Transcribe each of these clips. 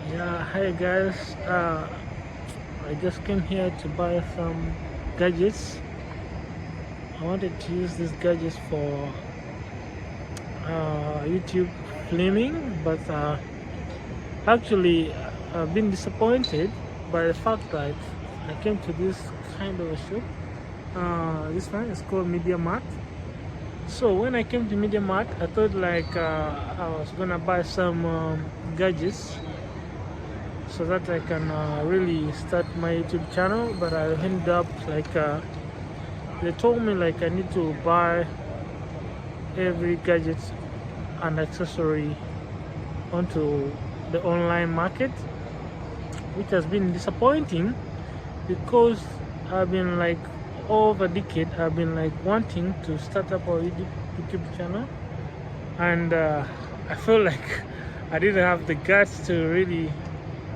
Yeah, hi guys. I just came here to buy some gadgets. I wanted to use these gadgets for YouTube filming, but actually, I've been disappointed by the fact that I came to this kind of a shop. This one is called Media Mart. So when I came to Media Mart, I thought like I was gonna buy some gadgets so that I can really start my YouTube channel. But I ended up like they told me like I need to buy every gadget and accessory onto the online market, which has been disappointing because I've been like over a decade I've been like wanting to start up a YouTube channel, and I feel like I didn't have the guts to really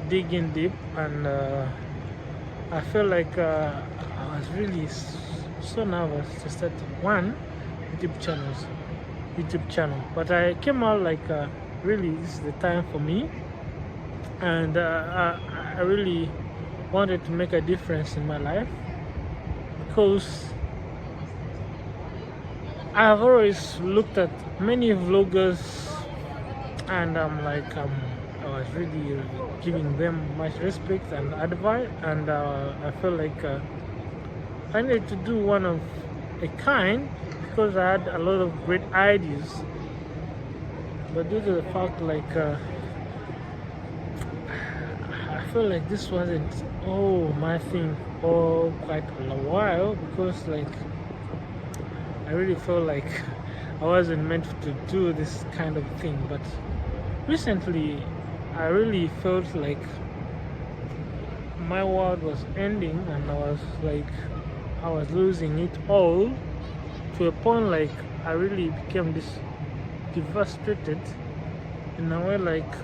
dig in deep, and I feel like I was really so nervous to start one YouTube channels YouTube channel. But I came out like really this is the time for me, and I really wanted to make a difference in my life because I've always looked at many vloggers, and I was really giving them much respect and advice, and I feel like I needed to do one of a kind because I had a lot of great ideas, but due to the fact like I feel like this wasn't my thing for quite a while, because like I really felt like I wasn't meant to do this kind of thing. But recently I really felt like my world was ending, and I was losing it all, to a point like I really became this devastated in a way like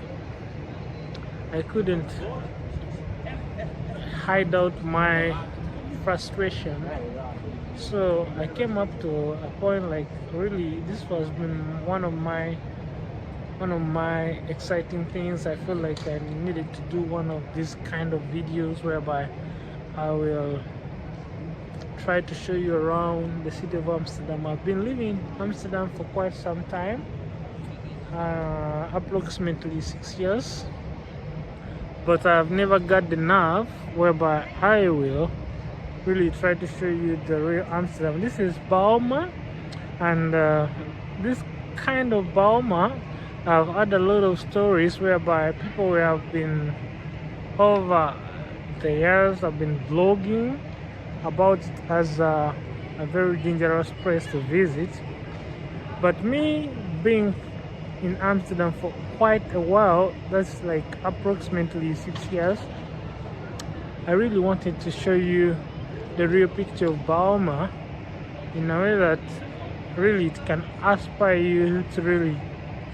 I couldn't hide out my frustration. So I came up to a point like really this was been one of my exciting things. I feel like I needed to do one of these kind of videos whereby I will try to show you around the city of Amsterdam. I've been living in Amsterdam for quite some time, approximately 6 years, but I've never got the nerve whereby I will really try to show you the real Amsterdam. This is Bauma, and this kind of Bauma, I've had a lot of stories whereby people have been over the years have been vlogging about it as a very dangerous place to visit. But me being in Amsterdam for quite a while, that's like approximately 6 years, I really wanted to show you the real picture of Bauma in a way that really it can inspire you to really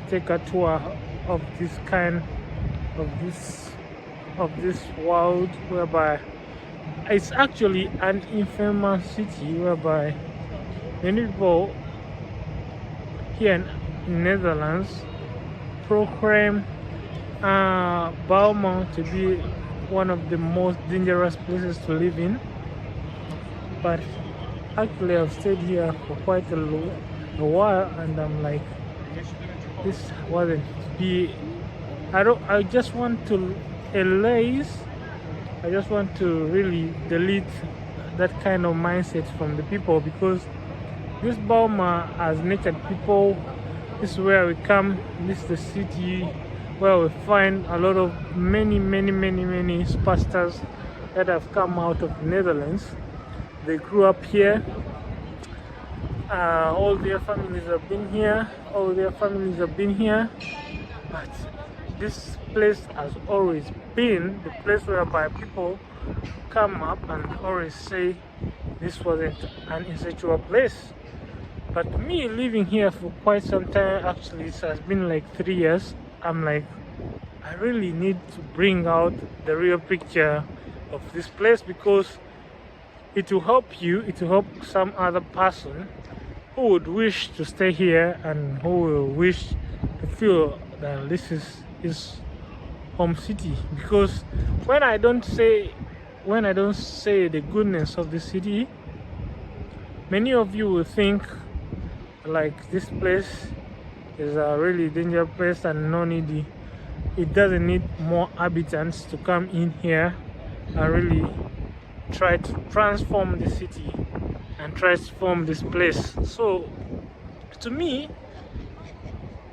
take a tour of this kind of this world, whereby it's actually an infamous city whereby many people here in Netherlands proclaim Bauma to be one of the most dangerous places to live in. But actually I've stayed here for quite a while, and I'm like, this wasn't be I just want to erase, I just want to really delete that kind of mindset from the people, because this Bauma has naked people. This is where we come, this is the city where we find a lot of many superstars that have come out of the Netherlands. They grew up here, all their families have been here, but this place has always been the place whereby people come up and always say this wasn't an insecure place. But me living here for quite some time, actually it has been like 3 years, I'm like, I really need to bring out the real picture of this place, because it will help you, it will help some other person who would wish to stay here and who will wish to feel that this is home city, because when I don't say the goodness of the city, many of you will think like this place is a really dangerous place and it doesn't need more inhabitants to come in here and really try to transform the city and transform this place. So to me,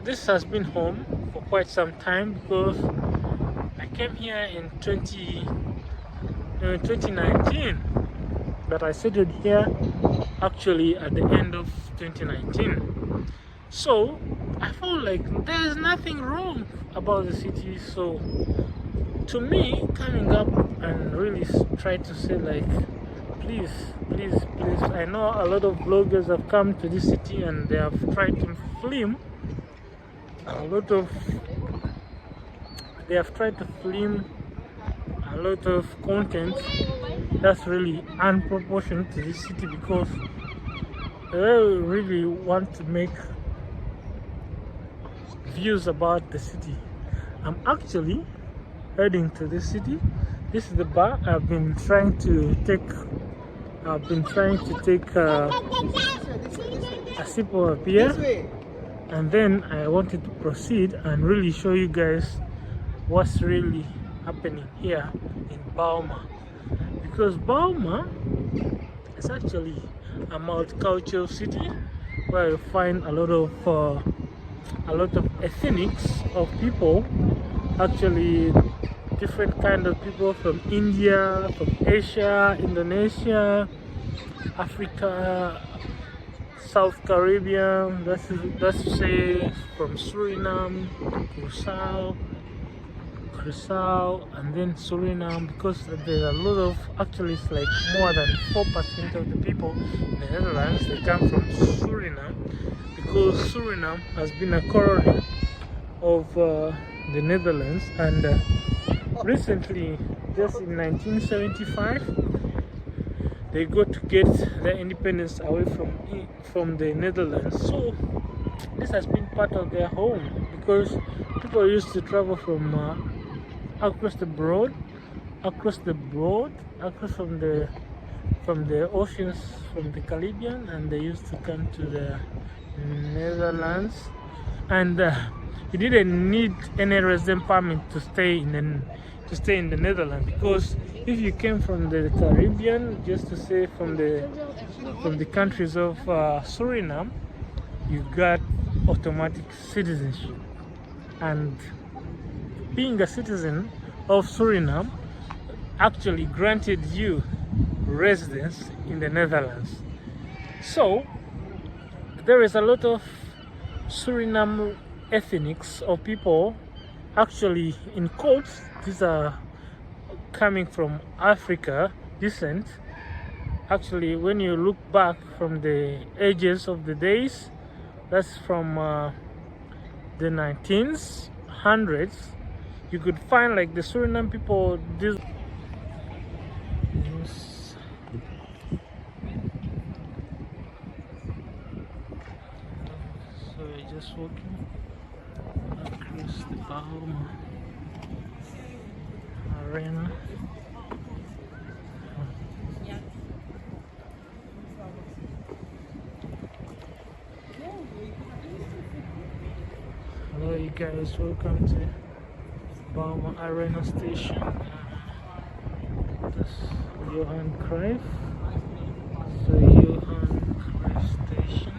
this has been home for quite some time, because I came here in 2019, but I settled here actually at the end of 2019. So I felt like there's nothing wrong about the city. So to me, coming up and really try to say like, please, please, please, I know a lot of bloggers have come to this city and they have tried to film a lot of content that's really unproportionate to this city, because they really want to make views about the city. I'm actually heading to this city. This is the bar I've been trying to take a sip of a beer, and then I wanted to proceed and really show you guys what's really happening here in Bauma, because Bauma is actually a multicultural city where you find a lot of ethnics of people, actually different kind of people from India, from Asia, Indonesia, Africa, South Caribbean, let's say from Suriname, Curaçao, and then Suriname, because there's a lot of, actually it's like more than 4% of the people in the Netherlands, they come from Suriname, because Suriname has been a colony of the Netherlands, and recently, just in 1975, they got to get their independence away from the Netherlands. So this has been part of their home, because people used to travel from across from the oceans, from the Caribbean, and they used to come to the Netherlands, and you didn't need any resident permit to stay in the Netherlands, because if you came from the Caribbean, just to say from the countries of Suriname, you got automatic citizenship, and being a citizen of Suriname actually granted you residence in the Netherlands. So there is a lot of Suriname ethnics or people, actually in quotes, these are coming from Africa descent. Actually, when you look back from the ages of the days, that's from the 1900s, you could find like the Suriname people. So we're just walking across the Bauma Arena. Hello you guys, welcome to Bauma Arena Station. This is Johan Cruyff. So Johan Cruyff Station.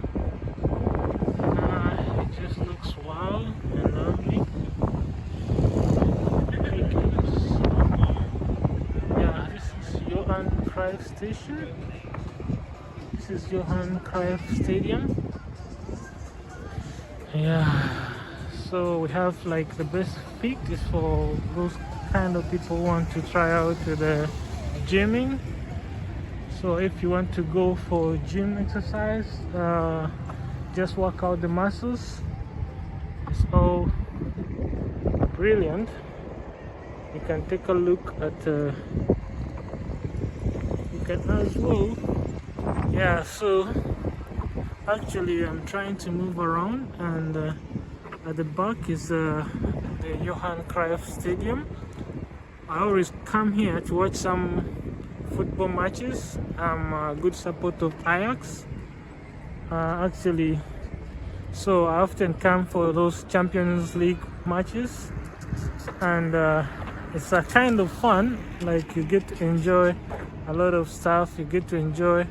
It just looks wild and lovely. Yeah, this is Johan Cruyff Station. This is Johan Cruyff Stadium. Yeah. So we have like the best peak is for those kind of people who want to try out the gymming. So if you want to go for gym exercise, just work out the muscles, it's all brilliant. You can take a look at you can as well. Yeah, so actually I'm trying to move around, and at the back is the Johan Cruyff Stadium. I always come here to watch some football matches. I'm a good supporter of Ajax, actually. So I often come for those Champions League matches, and it's a kind of fun. Like, you get to enjoy a lot of stuff. You get to enjoy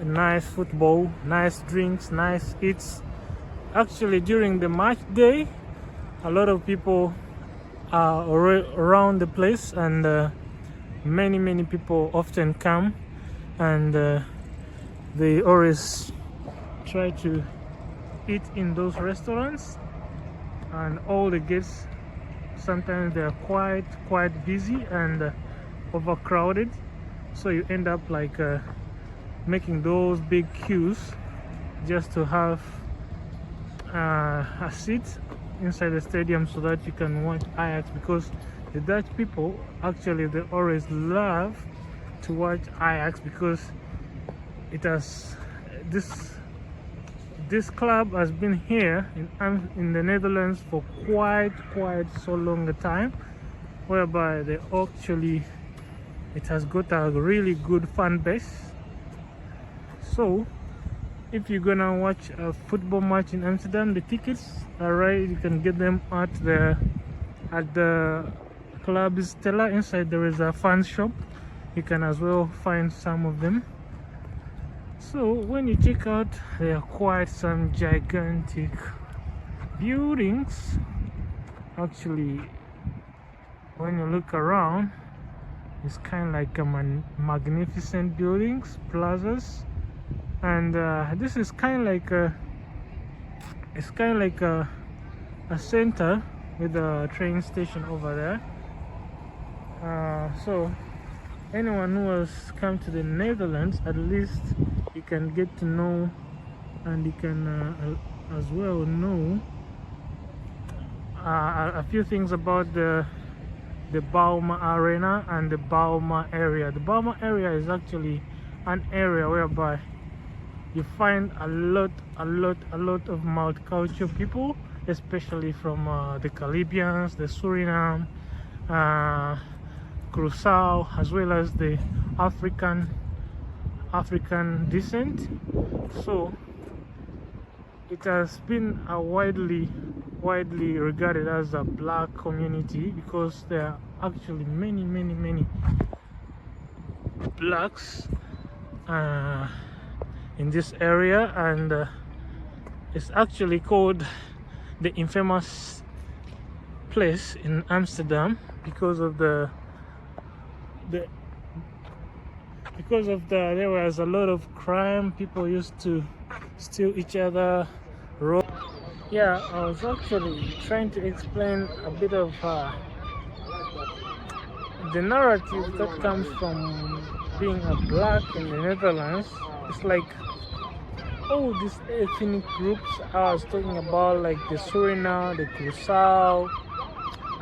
nice football, nice drinks, nice eats. Actually, during the match day, a lot of people are around the place, and many people often come, and they always try to eat in those restaurants, and all the gates sometimes they're quite busy and overcrowded, so you end up like making those big queues just to have a seat inside the stadium so that you can watch Ajax, because the Dutch people actually they always love to watch Ajax, because it has this club has been here in the Netherlands for quite so long a time, whereby they actually it has got a really good fan base. So if you're gonna watch a football match in Amsterdam, the tickets are right. You can get them at the Club Stella. Inside there is a fan shop. You can as well find some of them. So when you check out, there are quite some gigantic buildings. Actually, when you look around, it's kind of like a magnificent buildings, plazas. And this is kind of like a center with a train station over there. So anyone who has come to the Netherlands, at least you can get to know, and you can as well know a few things about the Bauma Arena and the Bauma area. The Bauma area is actually an area whereby you find a lot of multicultural people, especially from the Caribbeans, the Suriname, Curacao, as well as the African descent. So it has been a widely regarded as a black community, because there are actually many blacks in this area, and it's actually called the infamous place in Amsterdam because of there was a lot of crime. People used to steal each other. Yeah, I was actually trying to explain a bit of the narrative that comes from being a black in the Netherlands. It's like all these ethnic groups I was talking about, like the Suriname, the Curacao,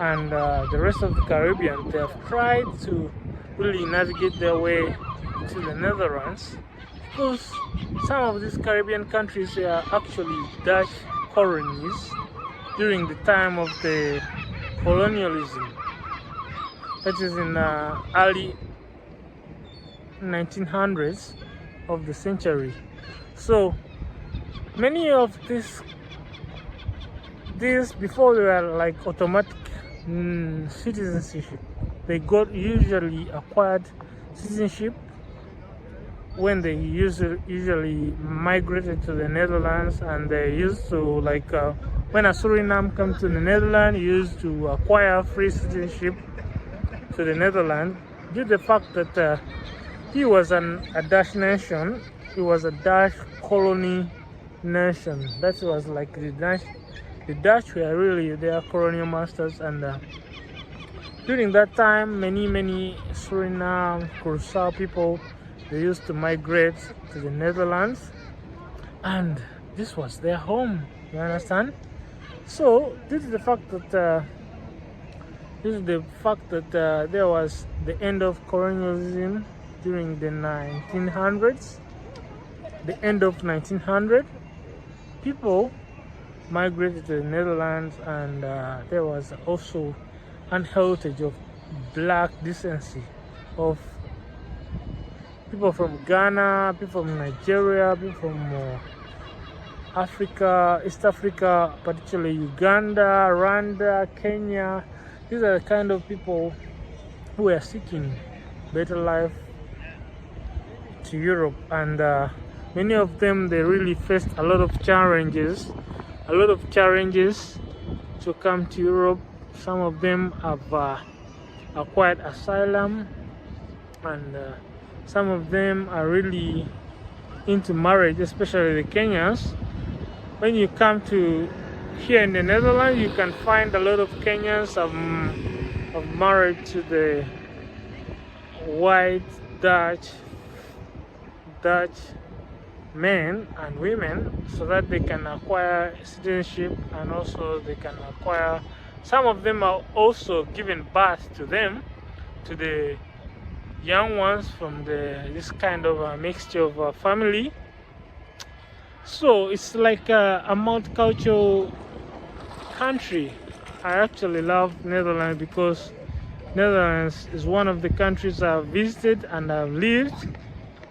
and the rest of the Caribbean. They have tried to really navigate their way to the Netherlands, because some of these Caribbean countries are actually Dutch colonies during the time of the colonialism. That is in early 1900s of the century. So many of these before they were like automatic citizenship, they got usually acquired citizenship when they usually migrated to the Netherlands, and they used to like when a Suriname come to the Netherlands, used to acquire free citizenship to the Netherlands due to the fact that he was a Dutch nation. He was a Dutch colony nation. That was like the Dutch were really their colonial masters, and during that time many Suriname, Curacao people, they used to migrate to the Netherlands, and this was their home, you understand? So this is the fact that there was the end of colonialism during the 1900s. The end of 1900, people migrated to the Netherlands, and there was also an heritage of black decency of people from Ghana, people from Nigeria, people from Africa, East Africa, particularly Uganda, Rwanda, Kenya. These are the kind of people who are seeking better life to Europe, and many of them, they really faced a lot of challenges to come to Europe. Some of them have acquired asylum, and some of them are really into marriage, especially the Kenyans. When you come to here in the Netherlands, you can find a lot of Kenyans have married to the white Dutch men and women, so that they can acquire citizenship, and also they can acquire, some of them are also giving birth to them, to the young ones from this kind of a mixture of family. So it's like a multicultural country. I actually love Netherlands because Netherlands is one of the countries I've visited and I've lived,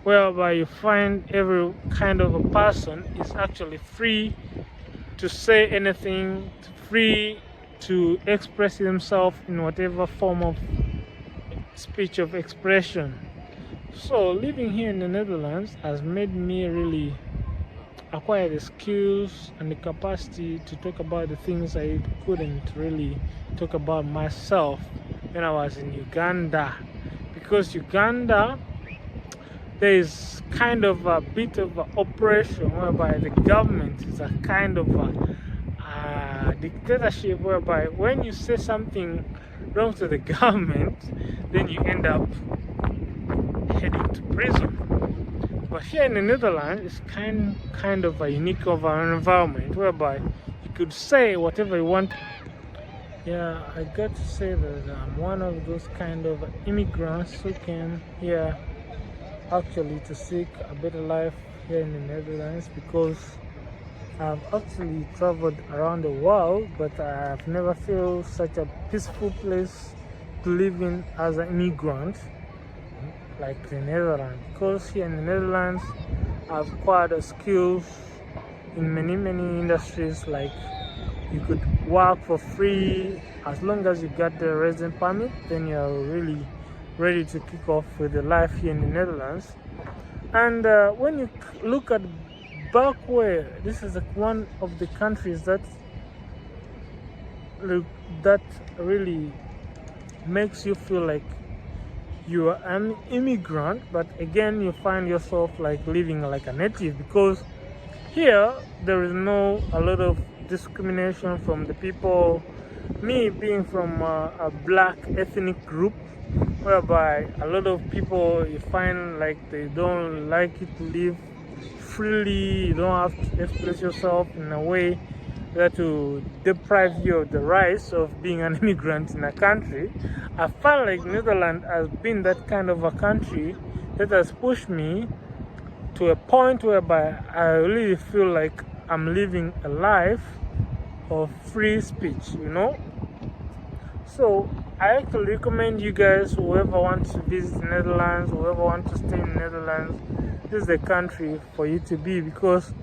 whereby you find every kind of a person is actually free to say anything, free to express himself in whatever form of speech of expression. So living here in the Netherlands has made me really acquire the skills and the capacity to talk about the things I couldn't really talk about myself when I was in Uganda. Because Uganda, there is kind of a bit of an oppression whereby the government is a kind of a dictatorship, whereby when you say something wrong to the government, then you end up heading to prison. But here in the Netherlands, it's kind of a unique environment whereby you could say whatever you want. Yeah, I got to say that I'm one of those kind of immigrants who came here actually to seek a better life here in the Netherlands, because I've actually traveled around the world, but I've never felt such a peaceful place to live in as an immigrant like the Netherlands. Because here in the Netherlands, I've acquired skills in many industries. Like, you could work for free as long as you got the resident permit, then you're really ready to kick off with the life here in the Netherlands. And when you look at back where, this is one of the countries that really makes you feel like you are an immigrant, but again you find yourself like living like a native, because here there is a lot of discrimination from the people. Me being from a black ethnic group, whereby a lot of people, you find like they don't like you to live freely, you don't have to express yourself in a way that to deprive you of the rights of being an immigrant in a country. I felt like Netherlands has been that kind of a country that has pushed me to a point whereby I really feel like I'm living a life of free speech, you know. So I actually recommend you guys, whoever wants to visit the Netherlands, whoever wants to stay in the Netherlands, this is the country for you to be, because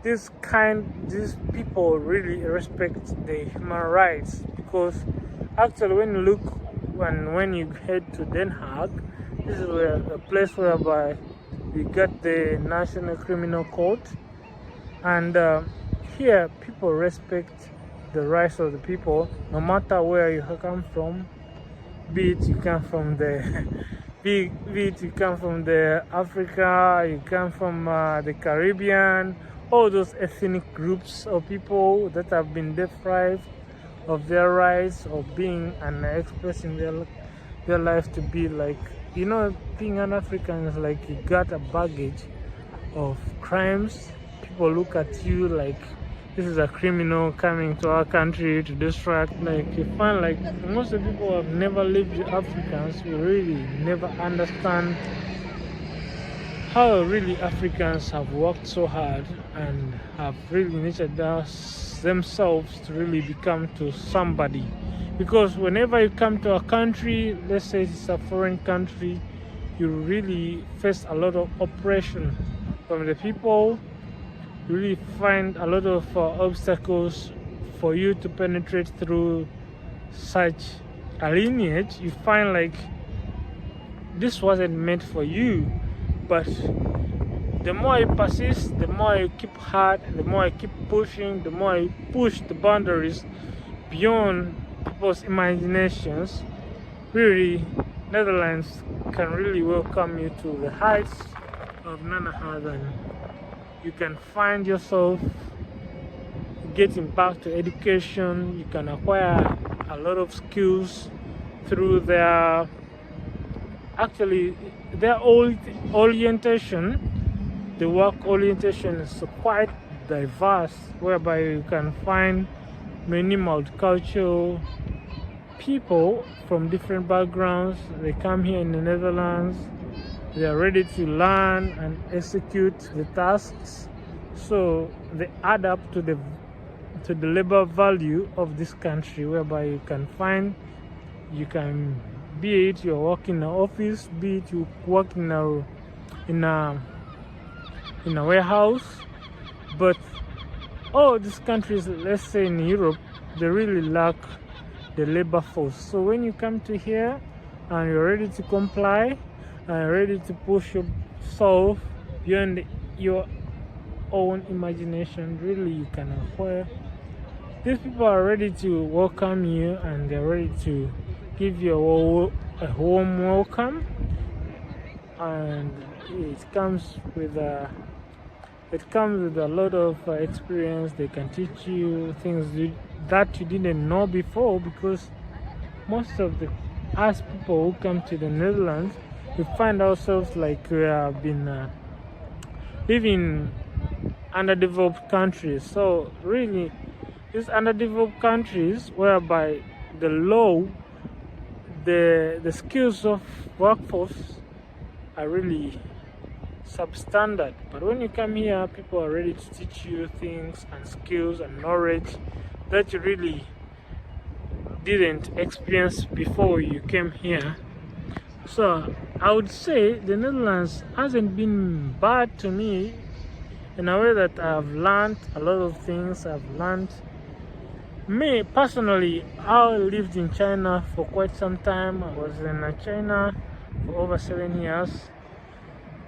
these people really respect the human rights. Because actually when you head to Den Haag, this is a place whereby we got the National Criminal Court, and here people respect the rights of the people, no matter where you come from, be it you come from the Africa, you come from the Caribbean, all those ethnic groups of people that have been deprived of their rights of being and expressing their life to be like, you know, being an African is like you got a baggage of crimes. People look at you like this is a criminal coming to our country to distract. Like, you find like most of the people who have never lived with Africans will really never understand how really Africans have worked so hard and have really nurtured themselves to really become to somebody. Because whenever you come to a country, let's say it's a foreign country, you really face a lot of oppression from the people. You really find a lot of obstacles for you to penetrate through such a lineage. You find like this wasn't meant for you, but the more you persist, the more you keep hard, the more you keep pushing, the more you push the boundaries beyond people's imaginations. Really, Netherlands can really welcome you to the heights of none other than you can find yourself getting back to education. You can acquire a lot of skills through their orientation. The work orientation is quite diverse, whereby you can find many multicultural people from different backgrounds. They come here in the Netherlands, they are ready to learn and execute the tasks, so they add up to the labor value of this country, whereby you can be it you're working in an office, be it you work in a warehouse. But all these countries, let's say in Europe, they really lack the labor force. So when you come to here and you're ready to comply and ready to push yourself beyond your own imagination, really you can acquire. These people are ready to welcome you, and they're ready to give you a warm welcome, and it comes with a lot of experience. They can teach you things that you didn't know before, because most of us people who come to the Netherlands, we find ourselves like we have been living underdeveloped countries. So really, these underdeveloped countries, whereby the skills of workforce are really substandard. But when you come here, people are ready to teach you things and skills and knowledge that you really didn't experience before you came here. So I would say the Netherlands hasn't been bad to me, in a way that I've learned a lot of things. Me personally, I lived in China for quite some time. I was in China for over 7 years.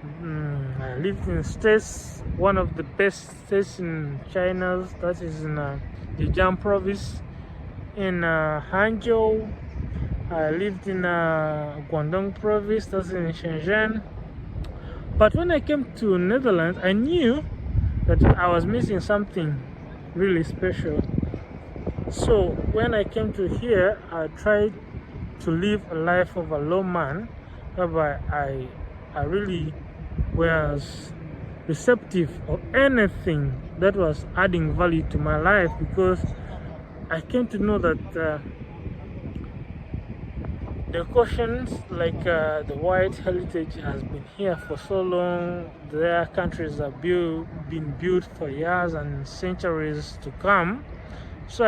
I lived in states, one of the best states in China, that is in Zhejiang province, in Hangzhou. I lived in Guangdong province, that's in Shenzhen. But when I came to Netherlands, I knew that I was missing something really special. So when I came to here, I tried to live a life of a low man, whereby I really was receptive of anything that was adding value to my life, because I came to know that the questions like the white heritage has been here for so long. Their countries have been built for years and centuries to come. So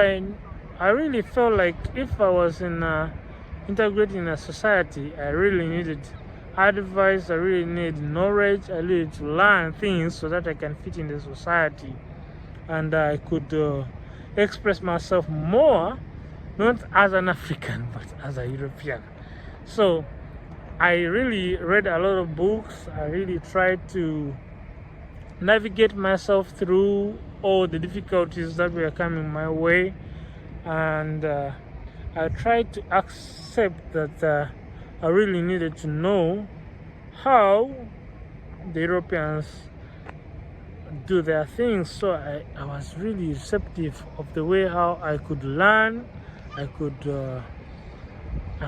I really felt like if I was integrating in a society, I really needed advice, I really need knowledge, I needed to learn things so that I can fit in the society, and I could express myself more, not as an African but as a European. So I really read a lot of books. I really tried to navigate myself through all the difficulties that were coming my way, and I tried to accept that I really needed to know how the Europeans do their things. So I was really receptive of the way how I could learn, I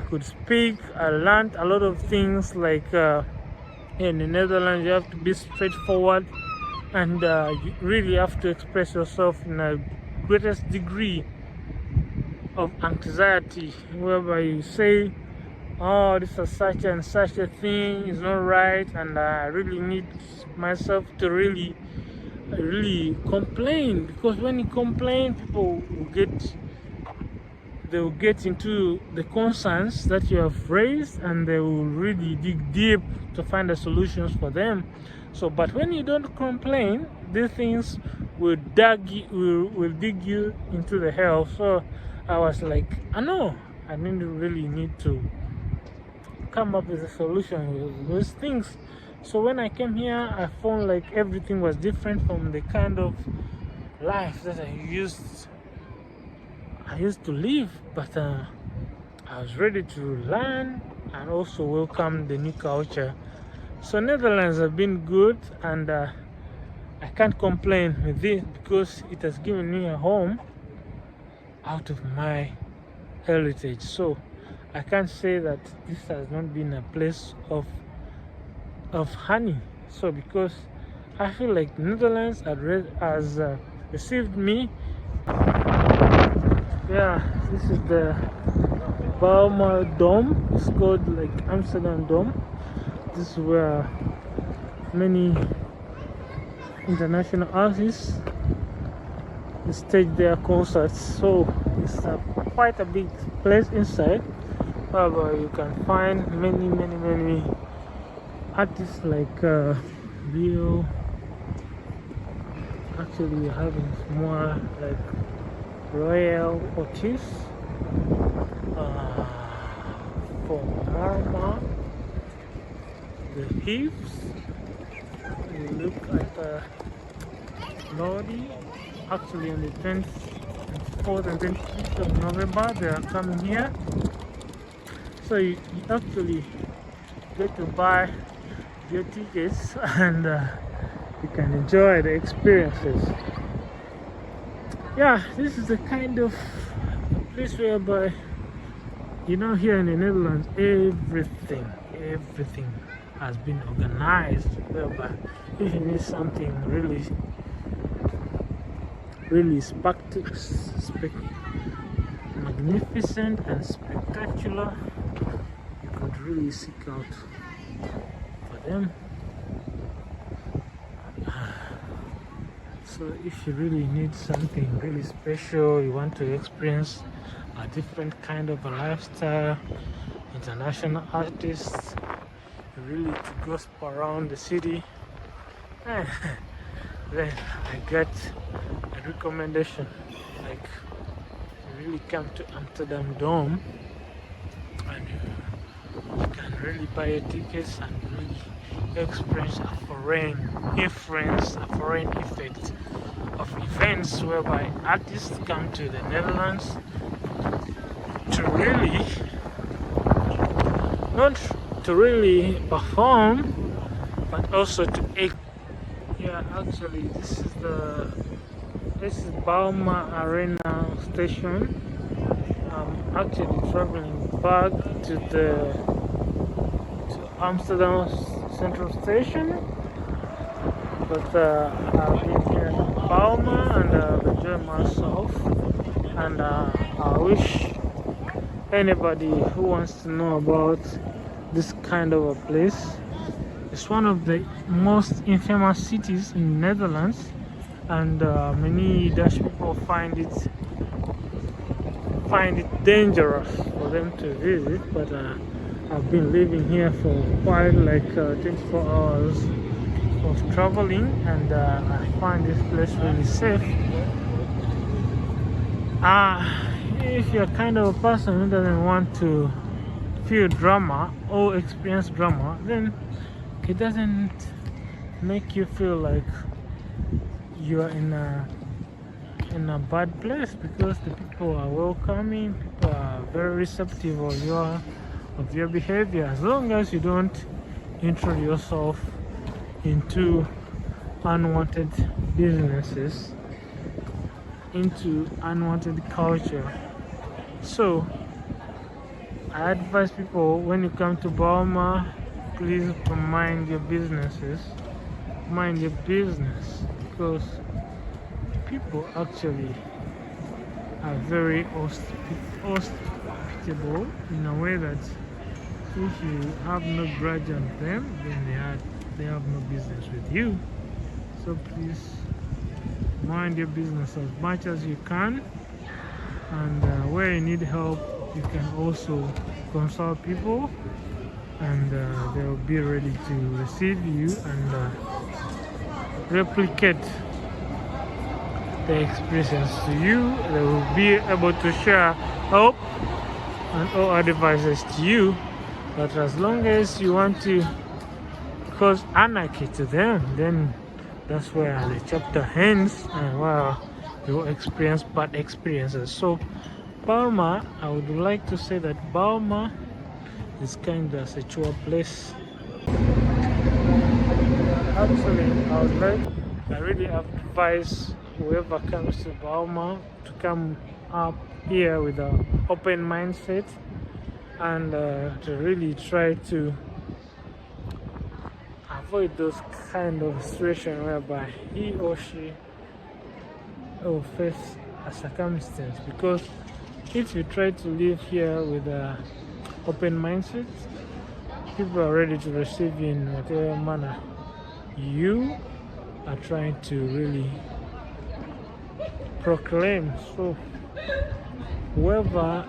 could speak. I learned a lot of things, like in the Netherlands you have to be straightforward, and you really have to express yourself in a greatest degree of anxiety, whereby you say oh, this is such and such a thing is not right, and I really need myself to really complain, because when you complain, people will get into the concerns that you have raised, and they will really dig deep to find the solutions for them. So but when you don't complain, these things will dig you into the hell. So I was like, I know I really need to come up with a solution with those things. So when I came here, I found like everything was different from the kind of life that I used to live. But I was ready to learn and also welcome the new culture. So Netherlands have been good, and I can't complain with this because it has given me a home out of my heritage. So I can't say that this has not been a place of honey. So because I feel like Netherlands has received me. Yeah, this is the Bauma Dome. It's called like Amsterdam Dome. This is where many international artists stage their concerts. So it's quite a big place inside. However, you can find many artists like Bio. Actually, we're having more like Royal Otis, for Marma, the Hips. You look at Lodi. Actually, on the 24th and 25th of November, they are coming here. So you actually get to buy your tickets, and you can enjoy the experiences. Yeah, this is the kind of place whereby, here in the Netherlands, everything has been organized, whereby if you need something really magnificent and spectacular, you could really seek out for them. So if you really need something really special, you want to experience a different kind of a lifestyle, international artists, really to gossip around the city, then I get a recommendation, like you really come to Amsterdam Dome, and you can really buy your tickets and really experience a foreign effect of events whereby artists come to the Netherlands to not to really perform, but also to act. Yeah, actually this is Bauma Arena station. I'm actually traveling back to Amsterdam Central Station, but I've been here in Bauma and I've enjoyed myself, and I wish anybody who wants to know about this kind of a place. It's one of the most infamous cities in the Netherlands, and many Dutch people find it dangerous for them to visit, but I've been living here for quite like 24 hours of traveling, and I find this place really safe. If you're kind of a person who doesn't want to feel drama or experience drama, then it doesn't make you feel like you're in a bad place, because the people are welcoming, people are very receptive of your behavior, as long as you don't intrude yourself into unwanted businesses, into unwanted culture. So I advise people, when you come to Bauma, please mind your businesses, mind your business, because people actually are very hospitable in a way that If you have no grudge on them, then they have no business with you. So please mind your business as much as you can, and where you need help, you can also consult people, and they'll be ready to receive you and replicate the experience to you. They will be able to share help and all advices to you. But as long as you want to cause anarchy to them, then that's where the chapter ends, and where you will experience bad experiences. So Burma, I would like to say that Burma is kind of a secure place. Actually, I really advise whoever comes to Burma to come up here with an open mindset, and to really try to avoid those kind of situation whereby he or she will face a circumstance. Because if you try to live here with an open mindset, people are ready to receive you in whatever manner you are trying to really proclaim. So whoever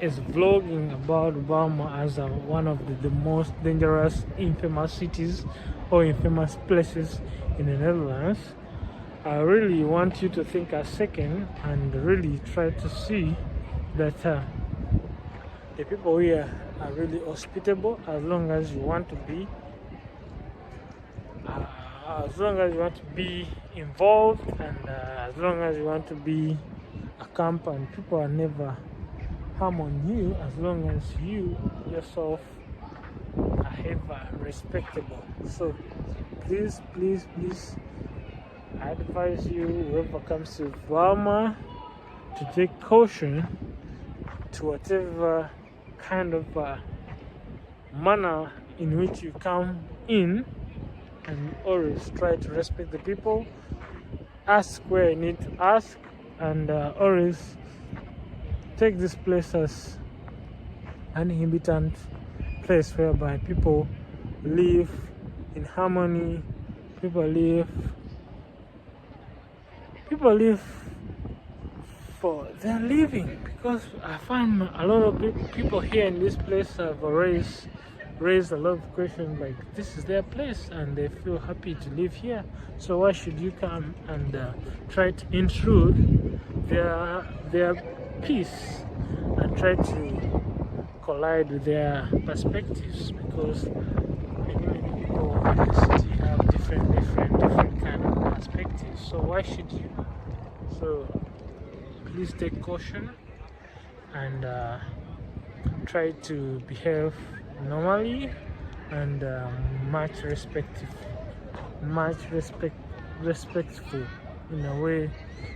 is vlogging about Burma as one of the most dangerous, infamous cities or infamous places in the Netherlands, I really want you to think a second and really try to see that the people here are really hospitable, as long as you want to be involved, and as long as you want to be a camp, and people are never harm on you, as long as you yourself are ever respectable. So please, please, please, I advise you, whoever comes to Burma, to take caution to whatever kind of manner in which you come in, and always try to respect the people, ask where you need to ask, and always take this place as an inhabitant place whereby people live in harmony. People live for their living, because I find a lot of people here in this place have raised a lot of questions, like this is their place and they feel happy to live here, so why should you come and try to intrude their peace and try to collide with their perspectives? Because many people in the city have different kind of perspectives, so why should you? So please take caution, and try to behave normally, and respectful, in a way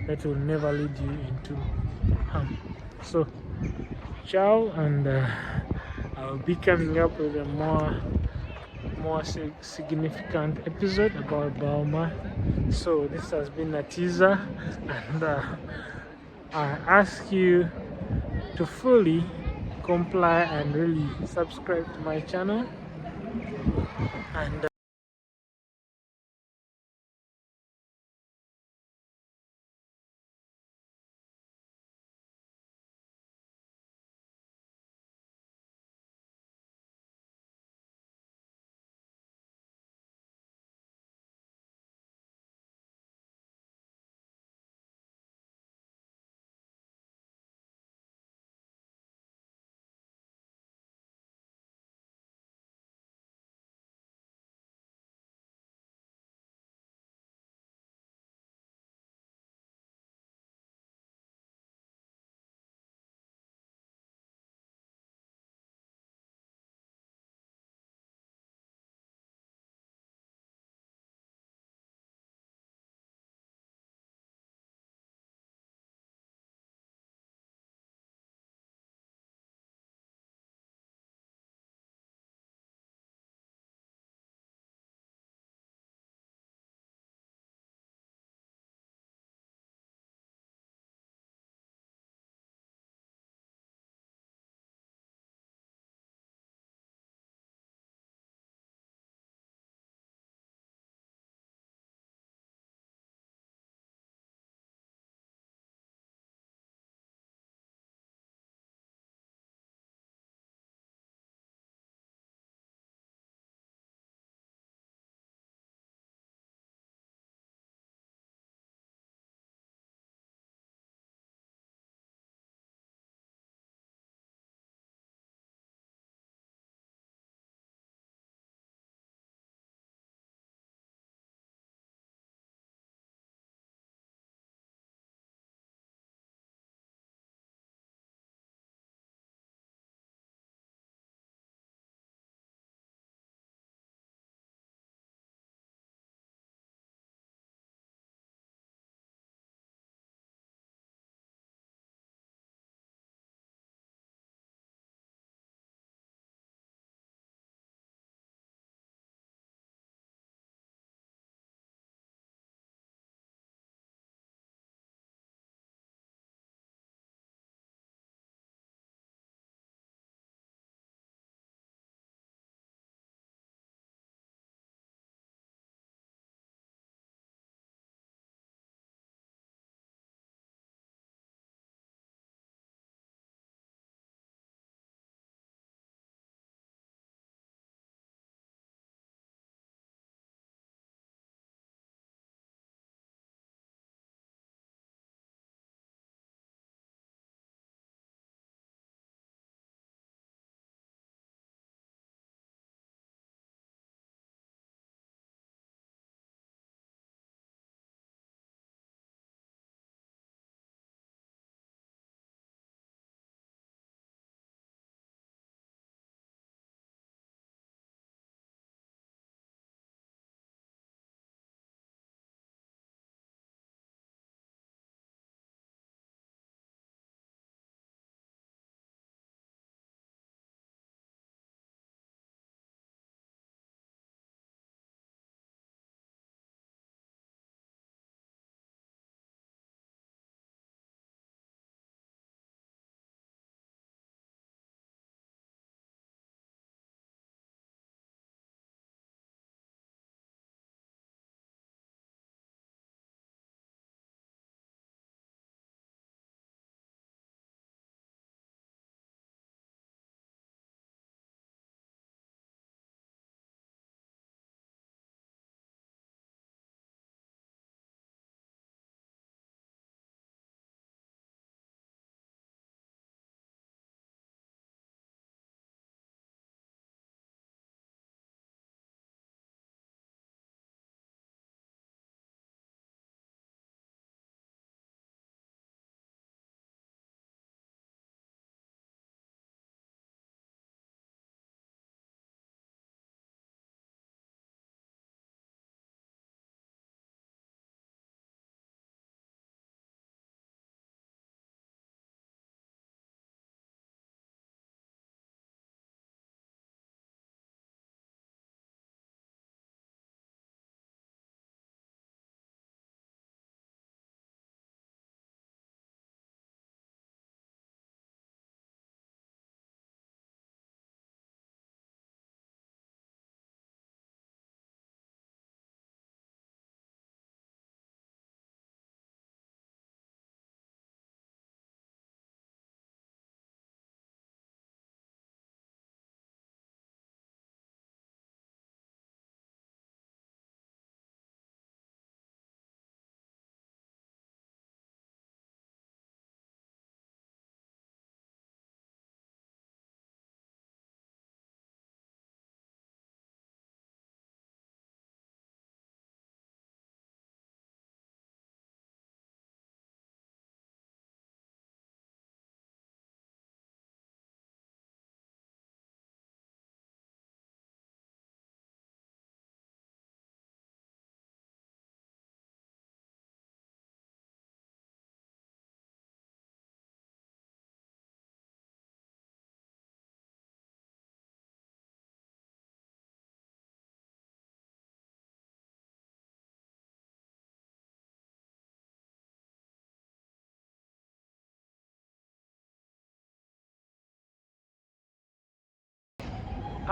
that will never lead you into harm. So ciao, and I'll be coming up with a more significant episode about Bauma. So this has been a teaser, and I ask you to fully comply and really subscribe to my channel, and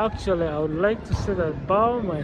Actually, I would like to say that by my